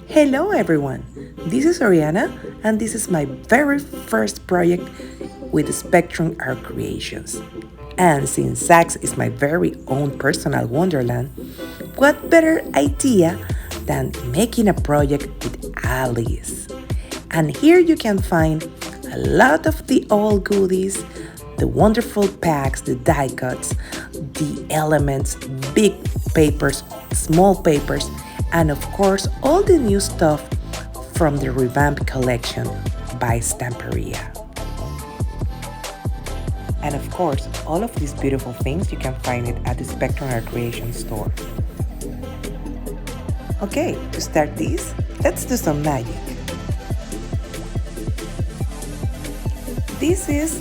Hello everyone, this is Oriana and this is my very first project with Spectrum Art Creations. And since SACs is my very own personal wonderland, what better idea than making a project with Alice? And here you can find a lot of the old goodies, the wonderful packs, the die cuts, the elements, big papers, small papers, and of course all the new stuff from the revamped collection by Stamperia. And of course, all of these beautiful things you can find it at the Spectrum Art Creation store. Okay, to start this, let's do some magic. This is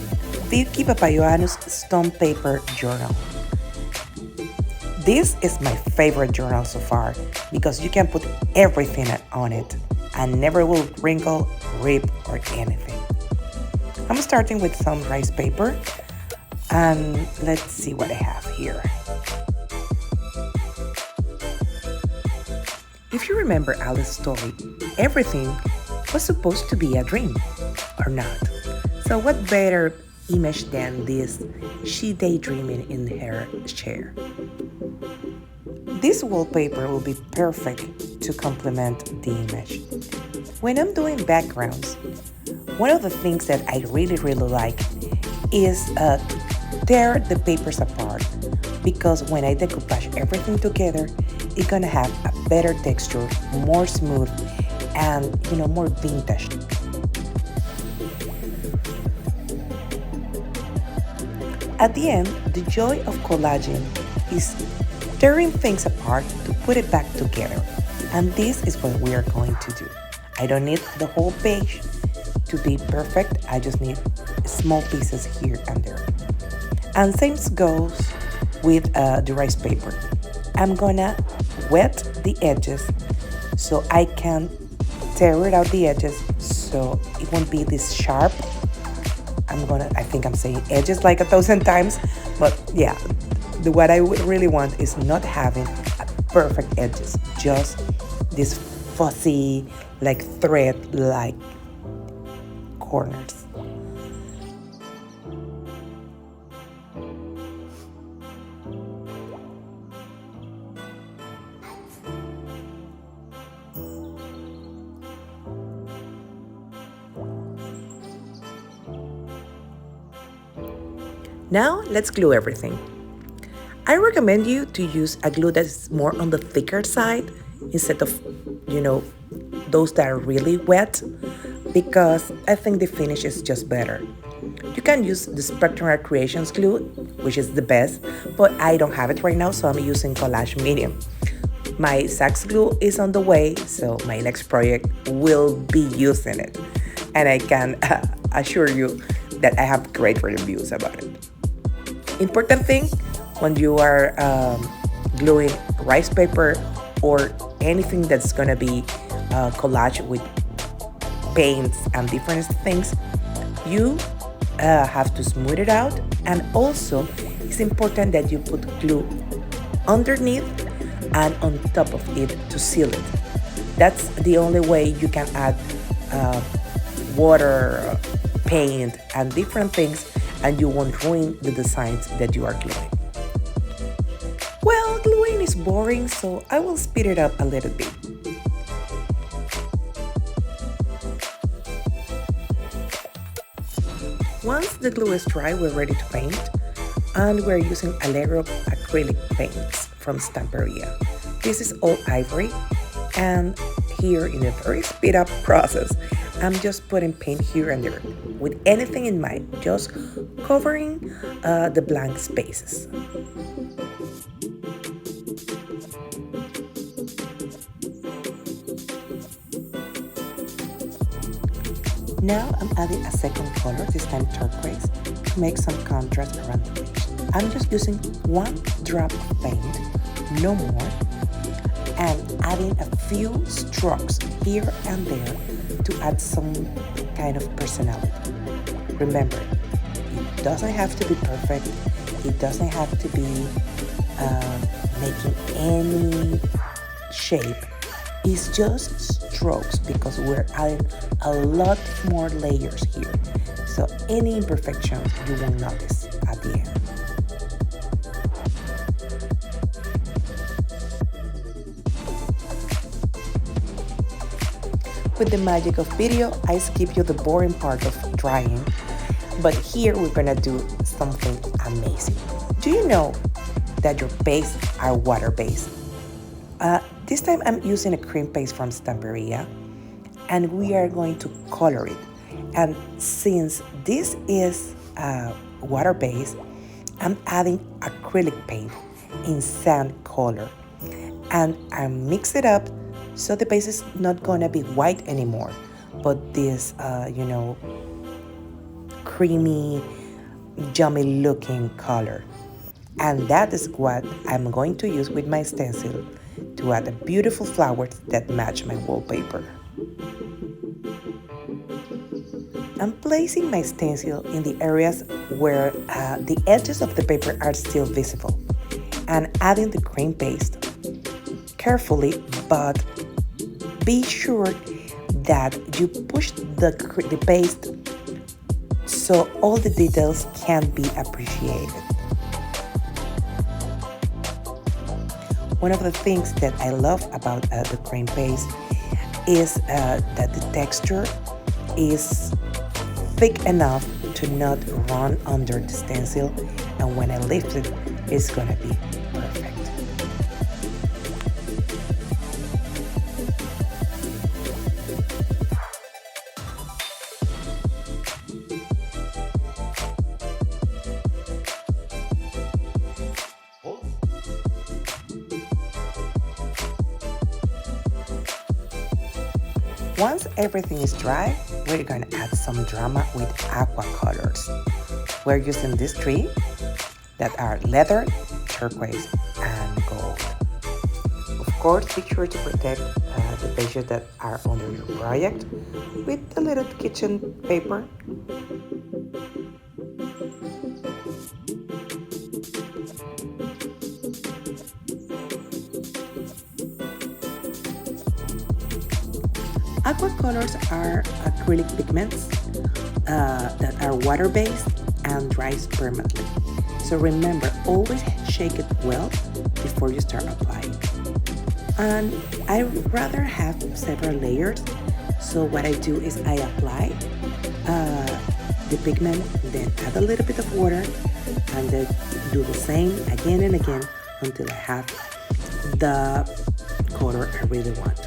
Vicky Papayoanou's Stone Paper Journal. This is my favorite journal so far because you can put everything on it and never will wrinkle, rip, or anything. I'm starting with some rice paper and let's see what I have here. If you remember Alice's story, everything was supposed to be a dream, or not. So what better image than this, she daydreaming in her chair. This wallpaper will be perfect to complement the image. When I'm doing backgrounds, one of the things that I really like is tear the papers apart, because when I decoupage everything together, it's gonna have a better texture, more smooth, and more vintage. At the end, the joy of collaging is tearing things apart to put it back together. And this is what we are going to do. I don't need the whole page to be perfect. I just need small pieces here and there. And same goes with the rice paper. I'm gonna wet the edges so I can tear it out the edges so it won't be this sharp. I think I'm saying edges like 1,000 times, but yeah, what I really want is not having a perfect edges, just this fuzzy, like thread-like corners. Now let's glue everything. I recommend you to use a glue that's more on the thicker side instead of, those that are really wet, because I think the finish is just better. You can use the Spectrum Art Creations glue, which is the best, but I don't have it right now, so I'm using Collage Medium. My sax glue is on the way, so my next project will be using it. And I can assure you that I have great reviews about it. Important thing when you are gluing rice paper or anything that's gonna be collage with paints and different things, you have to smooth it out, and also it's important that you put glue underneath and on top of it to seal it. That's the only way you can add water, paint, and different things, and you won't ruin the designs that you are gluing. Well, gluing is boring, so I will speed it up a little bit. Once the glue is dry, we're ready to paint, and we're using Allegro acrylic paints from Stamperia. This is all ivory, and here in a very speed up process, I'm just putting paint here and there with anything in mind, just covering the blank spaces. Now I'm adding a second color, this time turquoise, to make some contrast around the page. I'm just using one drop of paint, no more, and adding a few strokes here and there to add some kind of personality. Remember, it doesn't have to be perfect. It doesn't have to be making any shape. It's just strokes because we're adding a lot more layers here. So any imperfections you will notice at the end. With the magic of video, I skip you the boring part of drying, but here we're gonna do something amazing. Do you know that your pastes are water-based? This time I'm using a cream paste from Stamperia, and we are going to color it. And since this is water-based, I'm adding acrylic paint in sand color, and I mix it up so the base is not gonna be white anymore, but this, creamy, yummy looking color. And that is what I'm going to use with my stencil to add the beautiful flowers that match my wallpaper. I'm placing my stencil in the areas where the edges of the paper are still visible and adding the cream paste carefully, but be sure that you push the paste so all the details can be appreciated. One of the things that I love about the cream paste is that the texture is thick enough to not run under the stencil, and when I lift it, it's gonna be perfect. Once everything is dry, we're gonna add some drama with aqua colors. We're using these three that are leather, turquoise, and gold. Of course, be sure to protect the pages that are under your project with a little kitchen paper. Aqua colors are acrylic pigments that are water-based and dries permanently. So remember, always shake it well before you start applying. And I rather have several layers, so what I do is I apply the pigment, then add a little bit of water, and then do the same again and again until I have the color I really want.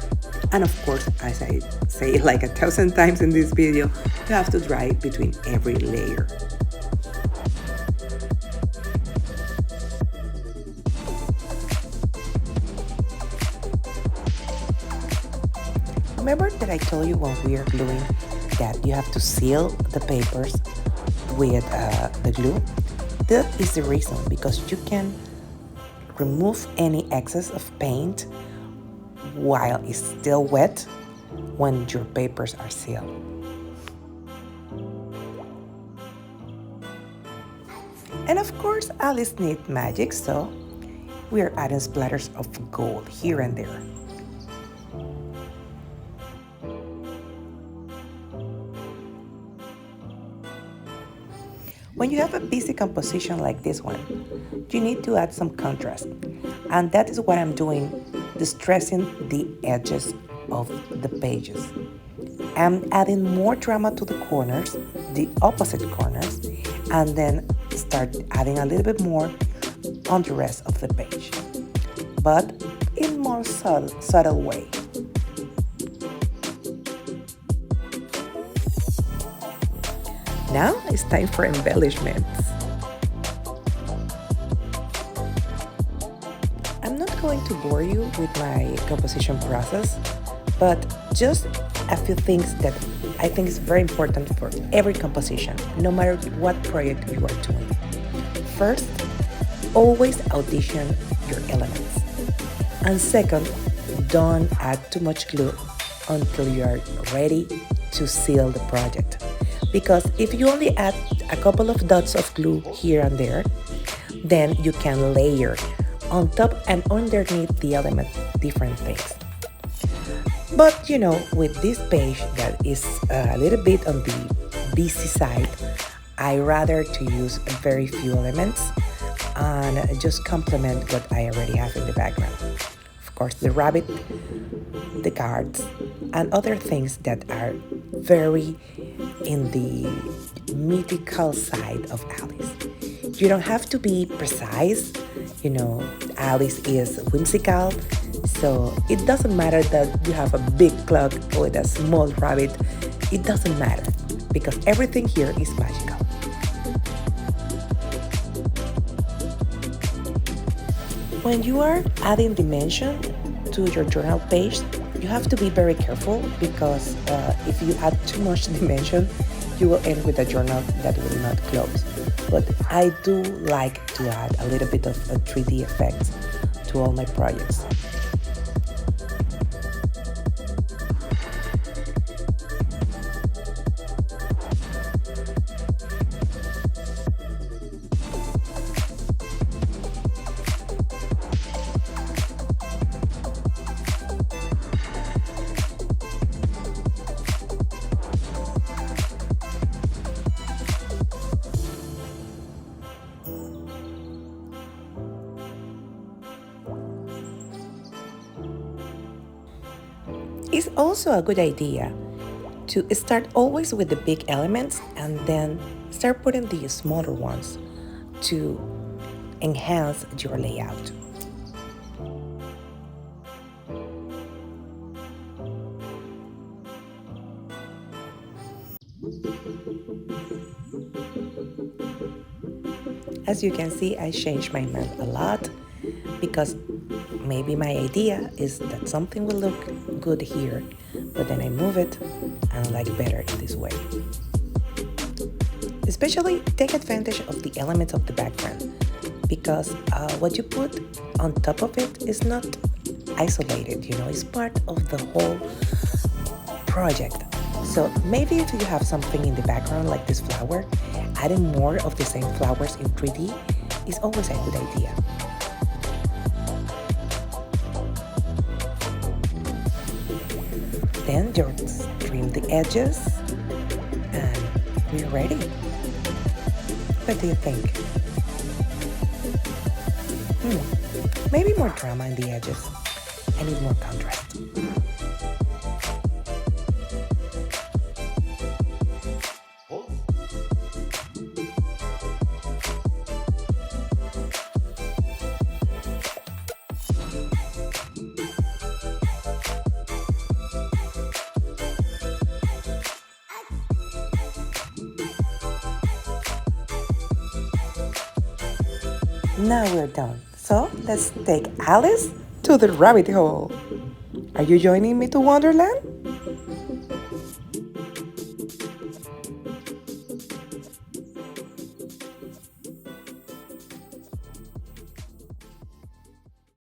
And of course, as I say like 1,000 times in this video, you have to dry it between every layer. Remember that I told you when we are gluing that you have to seal the papers with the glue? That is the reason, because you can remove any excess of paint while it's still wet when your papers are sealed. And of course, Alice needs magic, so we are adding splatters of gold here and there. When you have a busy composition like this one, you need to add some contrast, and that is what I'm doing, distressing the edges of the pages. I'm adding more drama to the corners, the opposite corners, and then start adding a little bit more on the rest of the page, but in more subtle way. Now it's time for embellishments. I'm not going to bore you with my composition process, but just a few things that I think is very important for every composition, no matter what project you are doing. First, always audition your elements. And second, don't add too much glue until you are ready to seal the project. Because if you only add a couple of dots of glue here and there, then you can layer on top and underneath the element different things. But with this page that is a little bit on the busy side, I rather to use very few elements and just complement what I already have in the background. Of course, the rabbit, the cards, and other things that are very in the mythical side of Alice. You don't have to be precise. Alice is whimsical, so it doesn't matter that you have a big clock with a small rabbit. It doesn't matter because everything here is magical. When you are adding dimension to your journal page, you have to be very careful because if you add too much dimension, you will end with a journal that will not close. But I do like to add a little bit of a 3D effects to all my projects. It's also a good idea to start always with the big elements and then start putting the smaller ones to enhance your layout. As you can see, I changed my mind a lot because maybe my idea is that something will look good here, but then I move it and I like better in this way. Especially take advantage of the elements of the background because what you put on top of it is not isolated, it's part of the whole project. So maybe if you have something in the background like this flower, adding more of the same flowers in 3D is always a good idea. Then just trim the edges and we're ready. What do you think? Maybe more drama in the edges. I need more contrast. Now we're done. So let's take Alice to the rabbit hole. Are you joining me to Wonderland?